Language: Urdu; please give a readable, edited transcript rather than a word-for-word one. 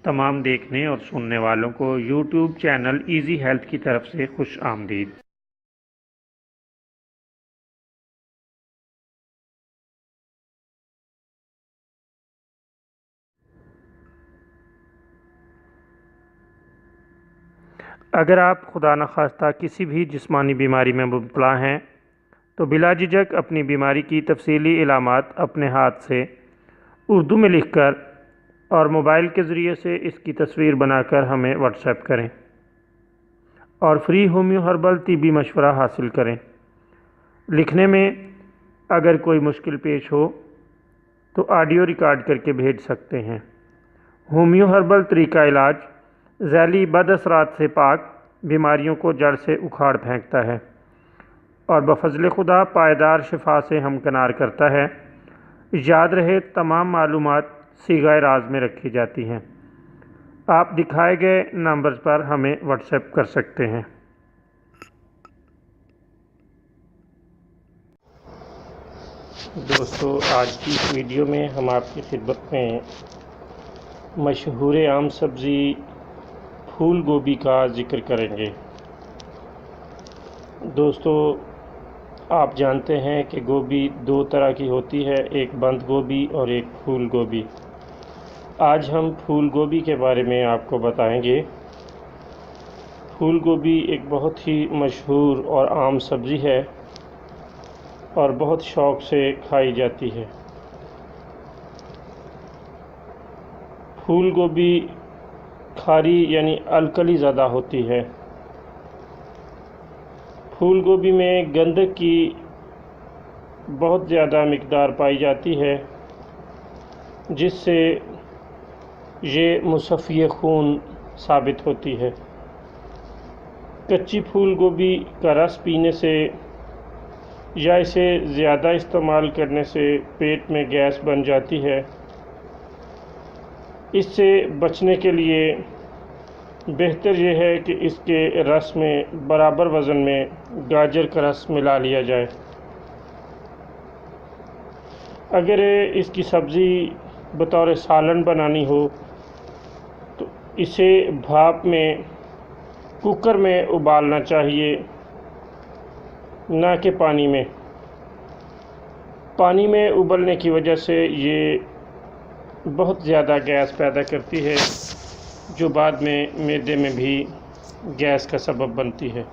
تمام دیکھنے اور سننے والوں کو یوٹیوب چینل ایزی ہیلتھ کی طرف سے خوش آمدید۔ اگر آپ خدا نخواستہ کسی بھی جسمانی بیماری میں مبتلا ہیں تو بلا جھجک اپنی بیماری کی تفصیلی علامات اپنے ہاتھ سے اردو میں لکھ کر اور موبائل کے ذریعے سے اس کی تصویر بنا کر ہمیں واٹس ایپ کریں اور فری ہومیو ہربل طبی مشورہ حاصل کریں۔ لکھنے میں اگر کوئی مشکل پیش ہو تو آڈیو ریکارڈ کر کے بھیج سکتے ہیں۔ ہومیو ہربل طریقہ علاج ذیلی بد اثرات سے پاک بیماریوں کو جڑ سے اکھاڑ پھینکتا ہے اور بفضل خدا پائیدار شفا سے ہمکنار کرتا ہے۔ یاد رہے تمام معلومات صیغہ راز میں رکھی جاتی ہیں۔ آپ دکھائے گئے نمبرز پر ہمیں واٹس ایپ کر سکتے ہیں۔ دوستو، آج کی اس ویڈیو میں ہم آپ کی خدمت میں مشہور عام سبزی پھول گوبھی کا ذکر کریں گے۔ دوستو، آپ جانتے ہیں کہ گوبھی دو طرح کی ہوتی ہے، ایک بند گوبھی اور ایک پھول گوبھی۔ آج ہم پھول گوبھی کے بارے میں آپ کو بتائیں گے۔ پھول گوبھی ایک بہت ہی مشہور اور عام سبزی ہے اور بہت شوق سے کھائی جاتی ہے۔ پھول گوبھی کھاری یعنی الکلی زیادہ ہوتی ہے۔ پھول گوبھی میں گندھک کی بہت زیادہ مقدار پائی جاتی ہے، جس سے یہ مصفی خون ثابت ہوتی ہے۔ کچی پھول گوبھی کا رس پینے سے یا اسے زیادہ استعمال کرنے سے پیٹ میں گیس بن جاتی ہے۔ اس سے بچنے کے لیے بہتر یہ ہے کہ اس کے رس میں برابر وزن میں گاجر کا رس ملا لیا جائے۔ اگر اس کی سبزی بطور سالن بنانی ہو تو اسے بھاپ میں کوکر میں ابالنا چاہیے، نہ کہ پانی میں۔ پانی میں ابلنے کی وجہ سے یہ بہت زیادہ گیس پیدا کرتی ہے، جو بعد میں معدے میں بھی گیس کا سبب بنتی ہے۔